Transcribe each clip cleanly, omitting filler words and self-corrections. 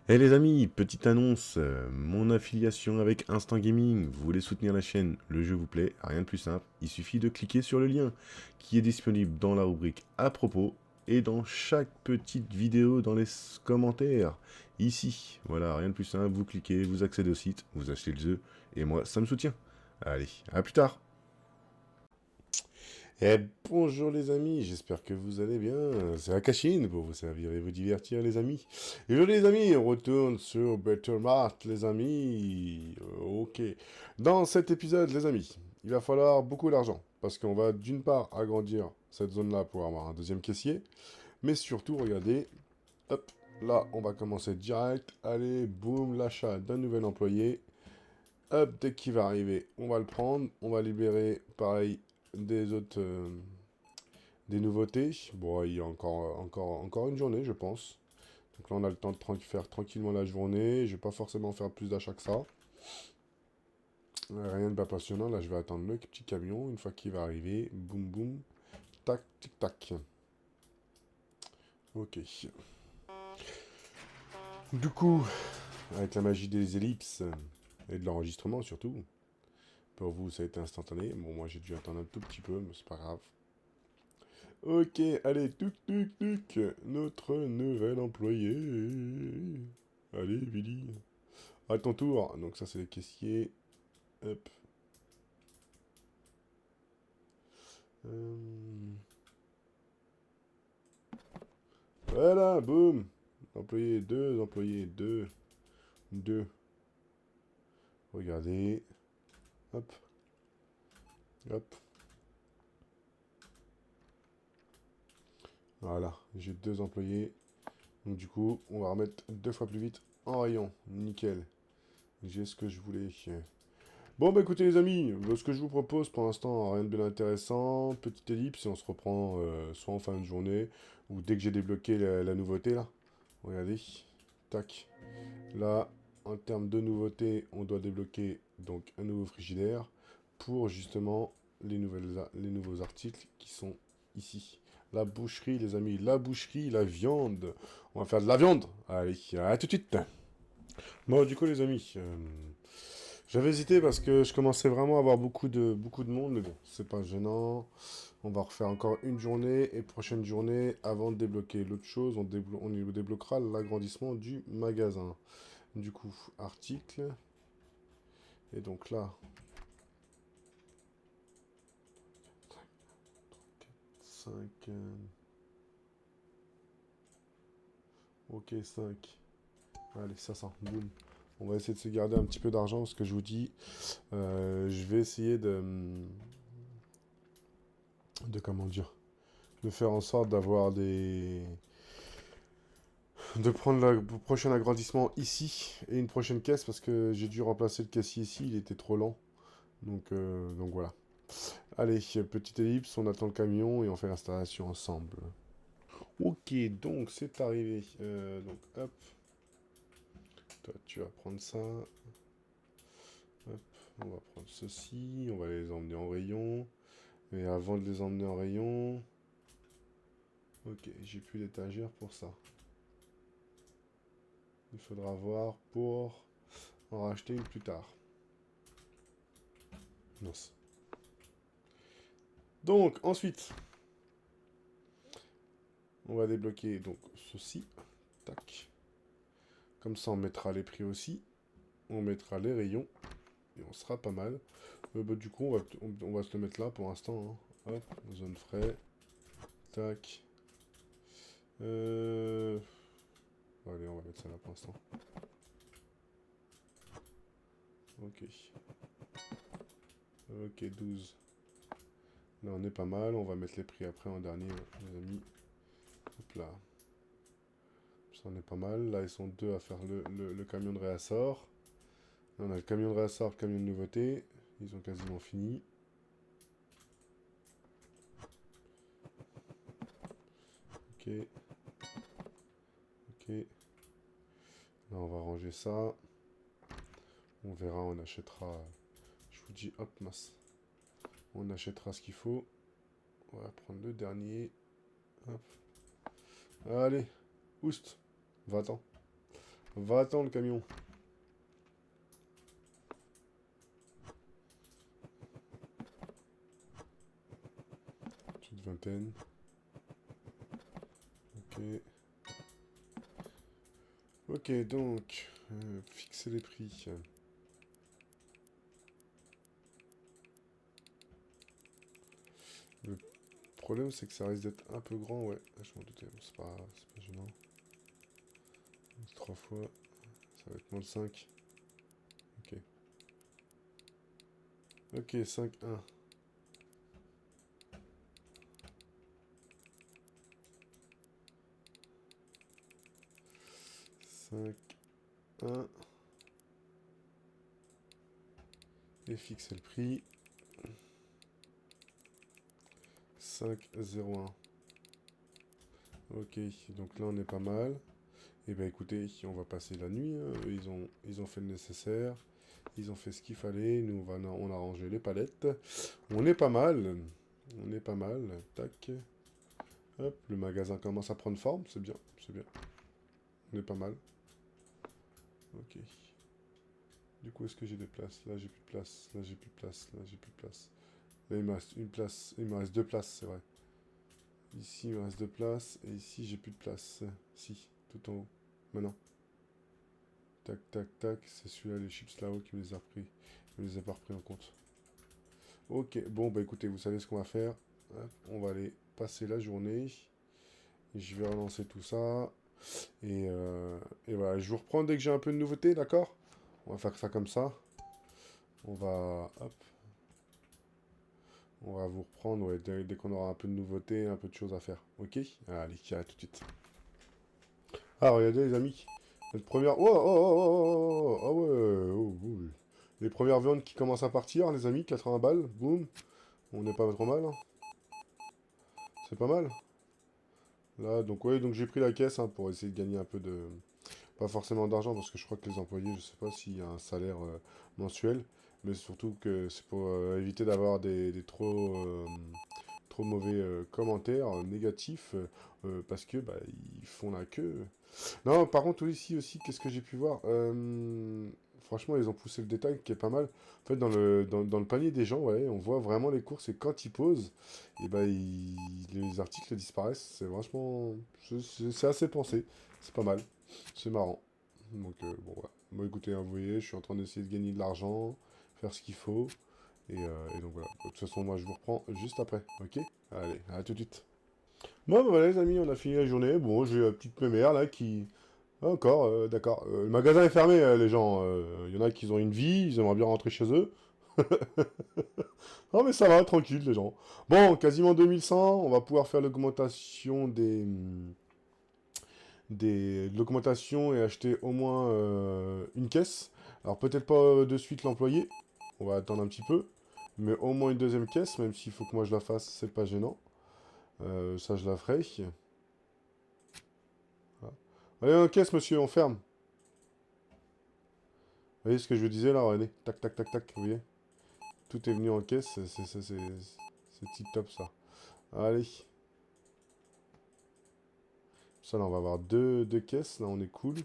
Eh les amis, petite annonce, mon affiliation avec Instant Gaming, vous voulez soutenir la chaîne, le jeu vous plaît, rien de plus simple, il suffit de cliquer sur le lien qui est disponible dans la rubrique à propos et dans chaque petite vidéo dans les commentaires, ici. Voilà, rien de plus simple, vous cliquez, vous accédez au site, vous achetez le jeu, et moi ça me soutient. Allez, à plus tard. Eh bonjour les amis, j'espère que vous allez bien. C'est Akashin pour vous servir et vous divertir les amis. Et aujourd'hui les amis, on retourne sur Bettermart les amis. Ok. Dans cet épisode les amis, il va falloir beaucoup d'argent. Parce qu'on va d'une part agrandir cette zone-là pour avoir un deuxième caissier. Mais surtout, regardez, hop, là on va commencer direct. Allez, boum, l'achat d'un nouvel employé. Hop, dès qu'il va arriver, on va le prendre. On va libérer, pareil, des autres... des nouveautés. Bon, il y a encore une journée, je pense. Donc là, on a le temps de faire tranquillement la journée. Je vais pas forcément faire plus d'achats que ça. Rien de pas passionnant. Là, je vais attendre le petit camion. Une fois qu'il va arriver, boum boum, tac, tic tac. Ok. Du coup, avec la magie des ellipses et de l'enregistrement surtout, pour vous, ça a été instantané. Bon, moi, j'ai dû attendre un tout petit peu, mais c'est pas grave. Ok, allez, tuc, tuc, tuc, notre nouvel employé. Allez, Billy. À ton tour. Donc ça, c'est les caissiers. Hop. Euh, Voilà, boum. Employés, deux. Regardez. Hop, hop. Voilà, j'ai deux employés. Donc du coup, on va remettre deux fois plus vite en rayon. Nickel. J'ai ce que je voulais. Bon, bah écoutez les amis, ce que je vous propose pour l'instant, rien de bien intéressant. Petite ellipse et on se reprend soit en fin de journée ou dès que j'ai débloqué la nouveauté là. Regardez. Tac. Là, en termes de nouveautés, on doit débloquer donc un nouveau frigidaire pour justement les nouveaux articles qui sont ici. La boucherie, les amis, la boucherie, la viande. On va faire de la viande. Allez, à tout de suite. Bon, du coup, les amis, j'avais hésité parce que je commençais vraiment à avoir beaucoup de monde, mais bon, c'est pas gênant. On va refaire encore une journée et prochaine journée, avant de débloquer l'autre chose, on débloquera l'agrandissement du magasin. Du coup, article. Et donc là, 5. Ok, 5. Allez, 500. Boum. On va essayer de se garder un petit peu d'argent parce que je vous dis, je vais essayer de comment dire, de faire en sorte d'avoir de prendre le prochain agrandissement ici et une prochaine caisse parce que j'ai dû remplacer le caissier ici, il était trop lent. Donc voilà. Allez, petite ellipse, on attend le camion et on fait l'installation ensemble. Ok, donc c'est arrivé. Donc hop, toi tu vas prendre ça. Hop, on va prendre ceci, on va les emmener en rayon. Mais avant de les emmener en rayon... Ok, j'ai plus d'étagère pour ça. Il faudra voir pour en racheter une plus tard. Mince. Donc, ensuite, on va débloquer donc ceci. Tac. Comme ça, on mettra les prix aussi. On mettra les rayons. Et on sera pas mal. Bah, du coup, on va se le mettre là pour l'instant. Hein. Hop, zone frais. Tac. Allez, on va mettre ça là pour l'instant. Ok. Ok, 12. Là, on est pas mal. On va mettre les prix après en dernier, les amis. Hop là. Ça, on est pas mal. Là, ils sont deux à faire le camion de réassort. Là, on a le camion de réassort, le camion de nouveauté. Ils ont quasiment fini. Ok. Ok. Là, on va ranger ça. On verra, on achètera... Je vous dis, hop, masse. On achètera ce qu'il faut. On va prendre le dernier. Hop. Allez. Oust. Va-t'en. Va-t'en le camion. Petite vingtaine. Ok. Ok, donc, fixer les prix. Le problème, c'est que ça risque d'être un peu grand, ouais. Ah, je m'en doutais, bon, c'est pas gênant. 3 fois, ça va être moins de 5. Ok. Ok, 5, 1. 5, 1. Et fixer le prix. 5, 0, 1. Ok, donc là on est pas mal. Et ben écoutez, on va passer la nuit. Hein. Ils ont fait le nécessaire. Ils ont fait ce qu'il fallait. Nous, on a rangé les palettes. On est pas mal. On est pas mal. Tac. Hop, le magasin commence à prendre forme. C'est bien. C'est bien. On est pas mal. Ok. Du coup, est-ce que j'ai des places? Là, j'ai plus de place. Là, j'ai plus de place. Là, j'ai plus de place. Là, il me reste une place. Il me reste deux places, c'est vrai. Ici, il me reste deux places. Et ici, j'ai plus de place. Si, tout en haut. Maintenant. Tac, tac, tac. C'est celui-là, les chips là-haut, qui me les a repris. Je me les ai pas repris en compte. Ok, bon, bah écoutez, vous savez ce qu'on va faire. Hop, on va aller passer la journée. Je vais relancer tout ça. Et voilà, je vous reprends dès que j'ai un peu de nouveauté, d'accord? On va faire ça comme ça. On va... Hop. On va vous reprendre ouais, dès qu'on aura un peu de nouveauté, un peu de choses à faire. Ok? Allez, à tout de suite. Ah, regardez les amis. Notre première... Oh, oh, oh, oh, oh, oh, ah ouais, oh, oh. Les premières viandes qui commencent à partir, les amis, 80 balles, boum. On n'est pas trop mal. Hein. C'est pas mal. Là, donc ouais, donc j'ai pris la caisse hein, pour essayer de gagner un peu de... Pas forcément d'argent, parce que je crois que les employés, je sais pas s'il y a un salaire mensuel, mais surtout que c'est pour éviter d'avoir des trop mauvais commentaires négatifs, parce que bah, ils font la queue. Non, par contre, oui, ici aussi, qu'est-ce que j'ai pu voir franchement, ils ont poussé le détail qui est pas mal. En fait, dans le panier des gens, ouais, on voit vraiment les courses et quand ils posent, et ben, les articles disparaissent. C'est vachement... C'est assez pensé. C'est pas mal. C'est marrant. Donc, bon, voilà. Bon, écoutez, hein, vous voyez, je suis en train d'essayer de gagner de l'argent, faire ce qu'il faut. Et donc, voilà. De toute façon, moi, je vous reprends juste après. Ok? Allez, à tout de suite. Bon, bah, voilà, les amis, on a fini la journée. Bon, j'ai la petite mémère, là, qui... Ah, encore, d'accord. Le magasin est fermé, les gens. Il y en a qui ont une vie, ils aimeraient bien rentrer chez eux. Non, mais ça va, tranquille, les gens. Bon, quasiment 2100, on va pouvoir faire l'augmentation l'augmentation et acheter au moins une caisse. Alors, peut-être pas de suite l'employé. On va attendre un petit peu. Mais au moins une deuxième caisse, même s'il faut que moi je la fasse, c'est pas gênant. Ça, je la ferai. Voilà. Allez, en caisse, monsieur, on ferme. Vous voyez ce que je vous disais là, regardez. Tac, tac, tac, tac, vous voyez. Tout est venu en caisse, c'est tip top ça. Allez. Ça là, on va avoir deux caisses, là on est cool.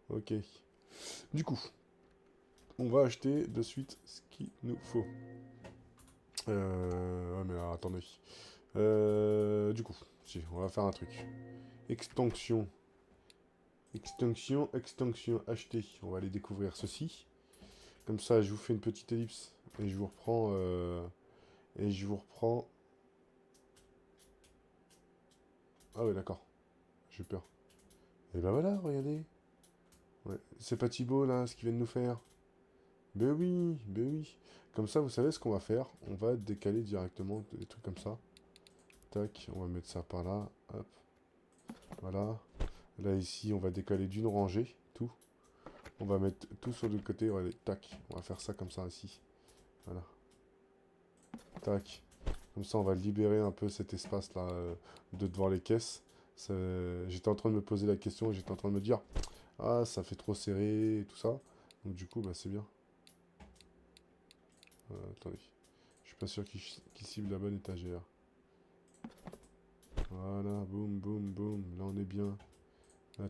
Ok. Du coup, on va acheter de suite ce qu'il nous faut. Ouais, mais alors, attendez. Du coup, si, on va faire un truc. Extinction. Extinction, acheter. On va aller découvrir ceci. Comme ça, je vous fais une petite ellipse. Et je vous reprends... Ah ouais, d'accord. J'ai peur. Et ben voilà, regardez. Ouais. C'est pas Thibaut, là, ce qu'il vient de nous faire. Ben oui, ben oui. Comme ça, vous savez ce qu'on va faire. On va décaler directement des trucs comme ça. Tac, on va mettre ça par là. Hop, voilà. Là, ici, on va décaler d'une rangée, tout. On va mettre tout sur le côté. Regardez, tac. On va faire ça comme ça, ici. Voilà. Tac. Comme ça, on va libérer un peu cet espace-là de devant les caisses. J'étais en train de me poser la question, j'étais en train de me dire, ah, ça fait trop serré et tout ça. Donc du coup, bah, c'est bien. Attendez. Je suis pas sûr qu'il cible la bonne étagère. Voilà, boum, boum, boum. Là, on est bien.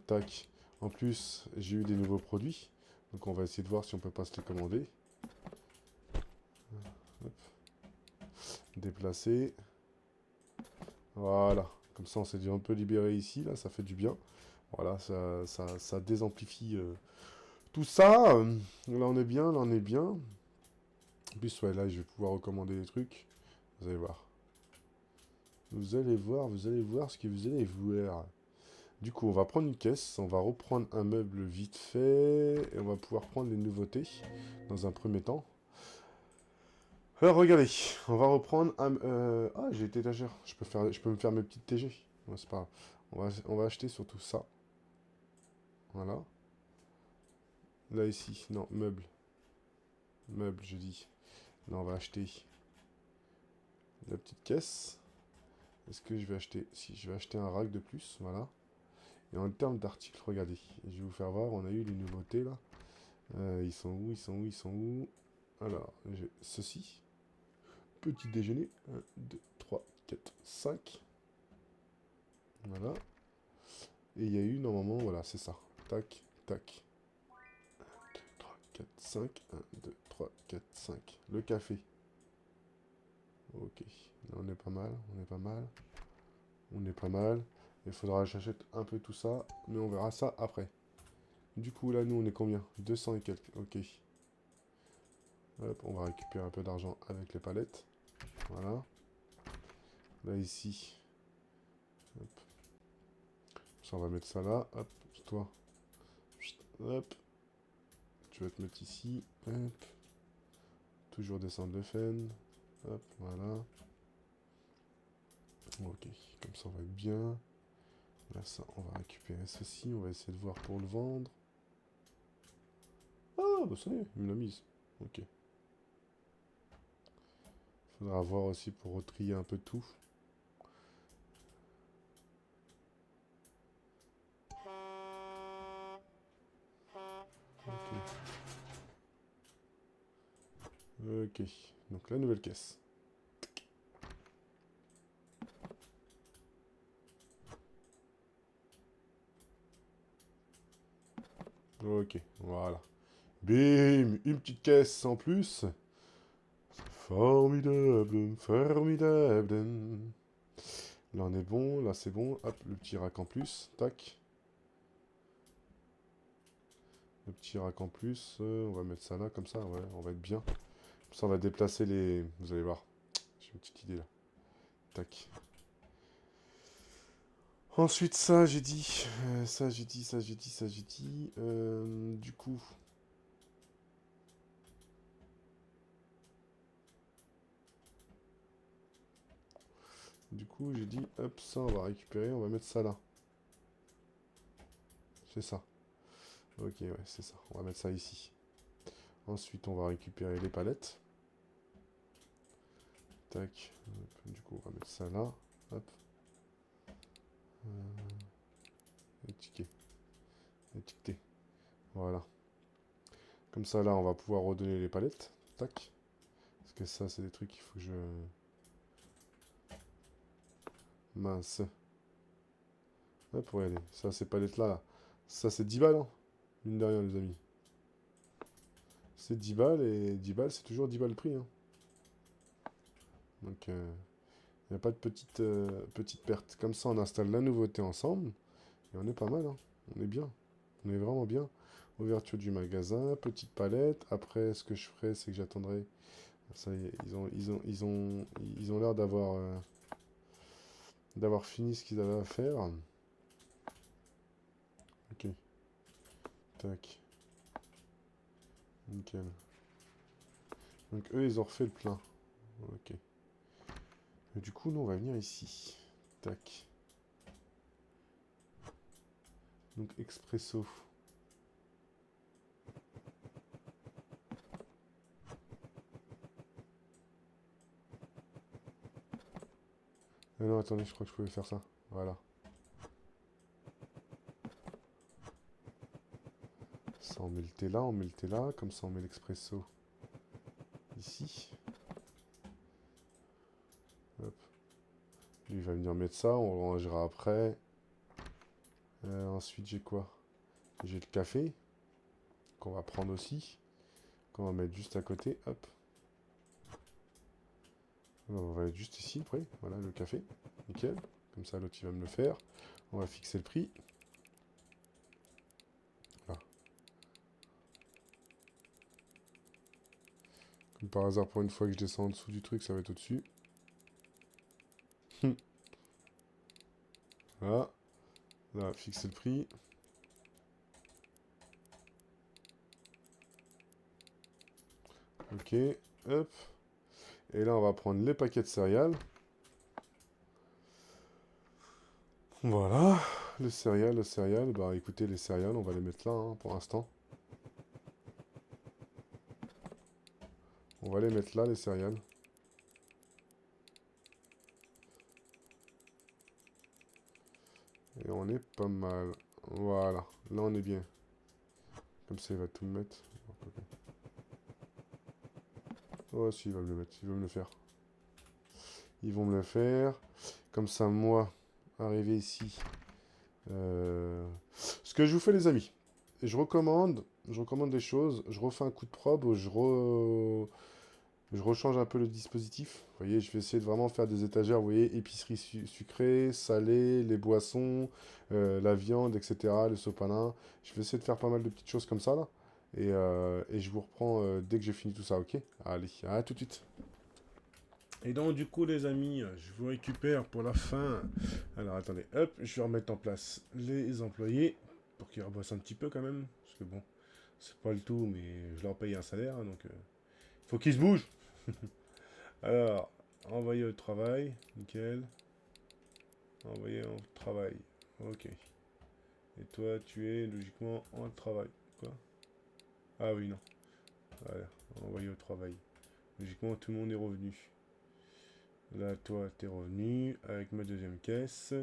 Tac. En plus, j'ai eu des nouveaux produits. Donc on va essayer de voir si on peut pas se les commander. Hop. Déplacer. Voilà. Comme ça, on s'est déjà un peu libéré ici. Là, ça fait du bien. Voilà, ça désamplifie tout ça. Là, on est bien. Là, on est bien. En plus, ouais, là, je vais pouvoir recommander des trucs. Vous allez voir. Vous allez voir ce que vous allez voir. Du coup, on va prendre une caisse, on va reprendre un meuble vite fait, et on va pouvoir prendre les nouveautés dans un premier temps. Alors, regardez, on va reprendre un... Ah, j'ai été étagère, je peux me faire mes petites TG. Ouais, c'est pas grave. On va acheter surtout ça. Voilà. Là, ici, non, meuble. Meuble, je dis. Là, on va acheter la petite caisse. Est-ce que je vais acheter... Si, je vais acheter un rack de plus, voilà. Et en termes d'articles, regardez, je vais vous faire voir, on a eu les nouveautés, là. Ils sont où, ils sont où, ils sont où? Alors, j'ai ceci. Petit déjeuner. 1, 2, 3, 4, 5. Voilà. Et il y a eu, normalement, voilà, c'est ça. Tac, tac. 3, 4, 5. 1, 2, 3, 4, 5. Le café. Ok. Là, on est pas mal, on est pas mal. On est pas mal. Il faudra que j'achète un peu tout ça, mais on verra ça après. Du coup, là, nous, on est combien? 200 et quelques. Ok. Hop, on va récupérer un peu d'argent avec les palettes. Voilà. Là, ici. Hop. Ça, on va mettre ça là. Hop, toi. Hop. Tu vas te mettre ici. Hop. Toujours descendre le fen. Hop, voilà. Ok, comme ça, on va être bien. Là, ça, on va récupérer ceci. On va essayer de voir pour le vendre. Ah, bah ça y est, il me l'a mise. Ok. Faudra voir aussi pour retrier un peu tout. Ok. Ok. Donc la nouvelle caisse. Ok, voilà. Bim, une petite caisse en plus. Formidable, formidable. Là on est bon, là c'est bon. Hop, le petit rack en plus. Tac. Le petit rack en plus. On va mettre ça là comme ça. Ouais, on va être bien. Comme ça on va déplacer les... Vous allez voir. J'ai une petite idée là. Tac. Ensuite ça j'ai dit. Ça j'ai dit, ça j'ai dit, ça j'ai dit. Du coup... Du coup, j'ai dit, hop, ça, on va récupérer, on va mettre ça là. C'est ça. Ok, ouais, c'est ça. On va mettre ça ici. Ensuite, on va récupérer les palettes. Tac. Hop, du coup, on va mettre ça là. Hop. Étiqueté. Étiqueté. Voilà. Comme ça, là, on va pouvoir redonner les palettes. Tac. Parce que ça, c'est des trucs qu'il faut que je... Mince. Hop, regardez. Ça, ces palettes-là. Ça, c'est 10 balles, hein. Mine de rien, les amis. C'est 10 balles, et 10 balles, c'est toujours 10 balles le prix, hein. Donc, il n'y a pas de petite perte. Comme ça, on installe la nouveauté ensemble. Et on est pas mal, hein. On est bien. On est vraiment bien. Ouverture du magasin, petite palette. Après, ce que je ferai, c'est que j'attendrai. Ça y est, ils ont l'air d'avoir fini ce qu'ils avaient à faire. Ok. Tac. Nickel. Donc eux, ils ont refait le plein. Ok. Et du coup, nous, on va venir ici. Tac. Donc expresso. Ah non, attendez, je crois que je pouvais faire ça. Voilà. Ça, on met le thé là, on met le thé là. Comme ça, on met l'expresso ici. Hop. Lui, il va venir mettre ça, on le rangera après. Ensuite, j'ai quoi? J'ai le café, qu'on va prendre aussi, qu'on va mettre juste à côté, hop. On va être juste ici, après, voilà le café, nickel. Comme ça, l'autre il va me le faire. On va fixer le prix. Voilà. Comme par hasard, pour une fois que je descends en dessous du truc, ça va être au-dessus. Voilà. Là, fixer le prix. Ok, hop. Et là, on va prendre les paquets de céréales. Voilà, le céréales. Bah écoutez, les céréales, on va les mettre là hein, pour l'instant. On va les mettre là, les céréales. Et on est pas mal. Voilà, là on est bien. Comme ça, il va tout me mettre. Oh, si, il va me le mettre, il va me le faire. Ils vont me le faire. Comme ça, moi, arrivé ici. Ce que je vous fais, les amis, je recommande des choses. Je refais un coup de probe, je rechange un peu le dispositif. Vous voyez, je vais essayer de vraiment faire des étagères, vous voyez, épicerie sucrée, salée, les boissons, la viande, etc., le sopalin. Je vais essayer de faire pas mal de petites choses comme ça, là. Et je vous reprends dès que j'ai fini tout ça, ok? Allez, à tout de suite. Et donc, du coup, les amis, je vous récupère pour la fin. Alors, attendez, hop, je vais remettre en place les employés pour qu'ils rebossent un petit peu quand même. Parce que bon, c'est pas le tout, mais je leur paye un salaire, hein, donc faut qu'ils se bougent. Alors, envoyer au travail, nickel. Envoyer au travail, ok. Et toi, tu es logiquement en travail. Quoi? Ah oui, non. Voilà, envoyer au travail. Logiquement, tout le monde est revenu. Là, toi, t'es revenu avec ma deuxième caisse.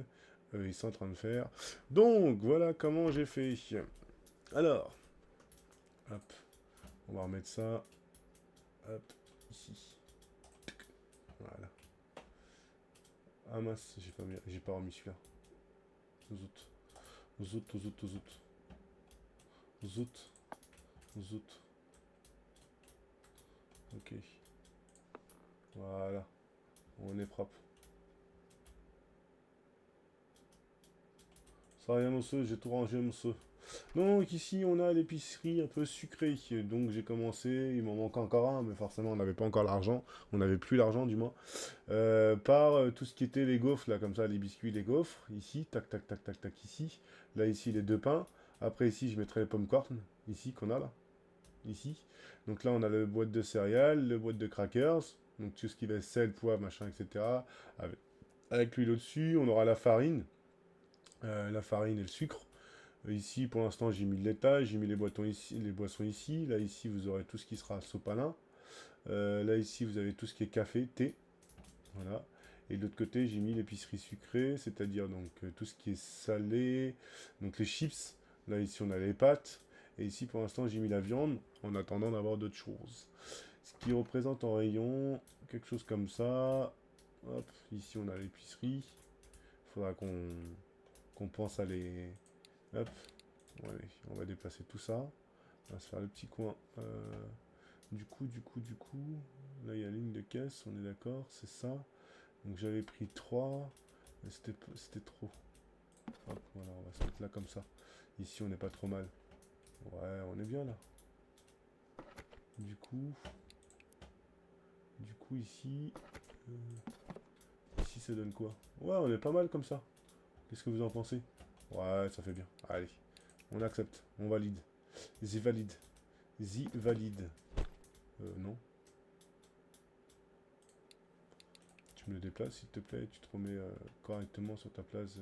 Ils sont en train de faire. Donc, voilà comment j'ai fait. Alors, hop, on va remettre ça. Hop, ici. Voilà. Ah mince, j'ai pas remis celui-là. Zout. Zout, zout, zout. Zout. Zout. Ok. Voilà. On est propre. Ça rien, monsieur, j'ai tout rangé, monsieur. Donc ici, on a l'épicerie un peu sucrée. Donc j'ai commencé, il m'en manque encore un, mais forcément, on n'avait pas encore l'argent. On n'avait plus l'argent, du moins. Par tout ce qui était les gaufres, là, comme ça, les biscuits, les gaufres. Ici, tac, tac, tac, tac, tac, ici. Là, ici, les deux pains. Après, ici, je mettrai les pommes corn, ici, qu'on a là. Ici. Donc là, on a le boîte de céréales, le boîte de crackers. Donc tout ce qui va être sel, poivre, machin, etc. Avec l'huile au-dessus. On aura la farine. La farine et le sucre. Ici, pour l'instant, j'ai mis le laitage, j'ai mis les boissons ici. Là, ici, vous aurez tout ce qui sera sopalin. Là, ici, vous avez tout ce qui est café, thé. Voilà. Et de l'autre côté, j'ai mis l'épicerie sucrée, c'est-à-dire donc tout ce qui est salé, donc les chips. Là, ici, on a les pâtes. Et ici, pour l'instant, j'ai mis la viande en attendant d'avoir d'autres choses. Ce qui représente en rayon quelque chose comme ça. Hop, ici, on a l'épicerie. Il faudra qu'on pense à les... Hop, allez, on va déplacer tout ça. On va se faire le petit coin. Du coup, là, il y a la ligne de caisse, on est d'accord, c'est ça. Donc j'avais pris 3, mais c'était trop. Hop, voilà, on va se mettre là comme ça. Ici, on n'est pas trop mal. Ouais, on est bien là. Du coup ici... ici, ça donne quoi? Ouais, on est pas mal comme ça. Qu'est-ce que vous en pensez? Ouais, ça fait bien. Allez, on accepte, on valide. Z valide. Z valide. Non. Tu me le déplaces, s'il te plaît. Tu te remets correctement sur ta place.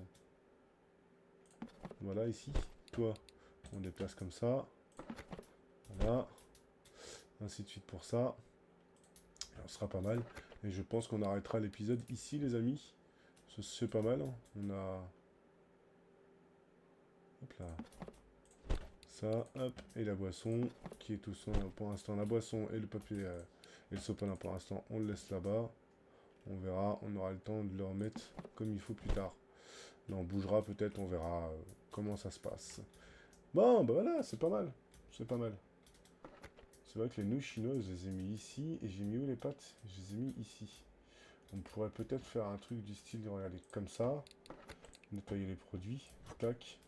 Voilà, ici. Toi, on déplace comme ça. Voilà. Ainsi de suite pour ça. Alors, ce sera pas mal. Et je pense qu'on arrêtera l'épisode ici, les amis. C'est pas mal. Hein. On a... Hop là. Ça, hop. Et la boisson, qui est tout son... Pour l'instant, la boisson et le papier et le sopalin, pour l'instant, on le laisse là-bas. On verra. On aura le temps de le remettre comme il faut plus tard. Là, on bougera peut-être. On verra comment ça se passe. Bon, bah voilà, c'est pas mal. C'est pas mal. C'est vrai que les nouilles chinoises, je les ai mis ici. Et j'ai mis où les pâtes? Je les ai mis ici. On pourrait peut-être faire un truc du style, regardez, comme ça. Nettoyer les produits. Tac.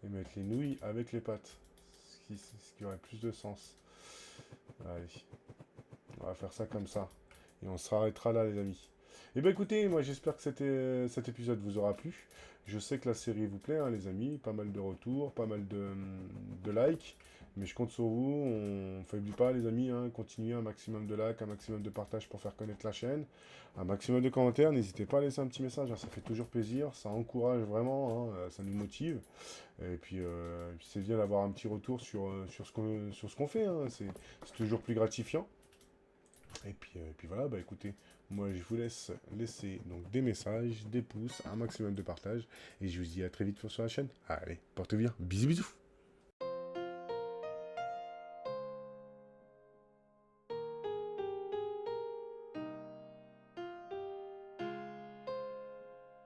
Et mettre les nouilles avec les pâtes. Ce qui aurait plus de sens. Allez. On va faire ça comme ça. Et on s'arrêtera là, les amis. Et bien écoutez, moi j'espère que cet épisode vous aura plu. Je sais que la série vous plaît, hein, les amis. Pas mal de retours, pas mal de likes. Mais je compte sur vous. On ne faiblit pas, les amis. Hein. Continuez un maximum de likes, un maximum de partage pour faire connaître la chaîne. Un maximum de commentaires. N'hésitez pas à laisser un petit message. Hein, ça fait toujours plaisir. Ça encourage vraiment. Hein, ça nous motive. Et puis, c'est bien d'avoir un petit retour sur ce qu'on fait. Hein. C'est toujours plus gratifiant. Et puis voilà, bah écoutez, moi je vous laisse laisser donc des messages, des pouces, un maximum de partage, et je vous dis à très vite sur la chaîne. Allez, portez-vous bien, bisous bisous.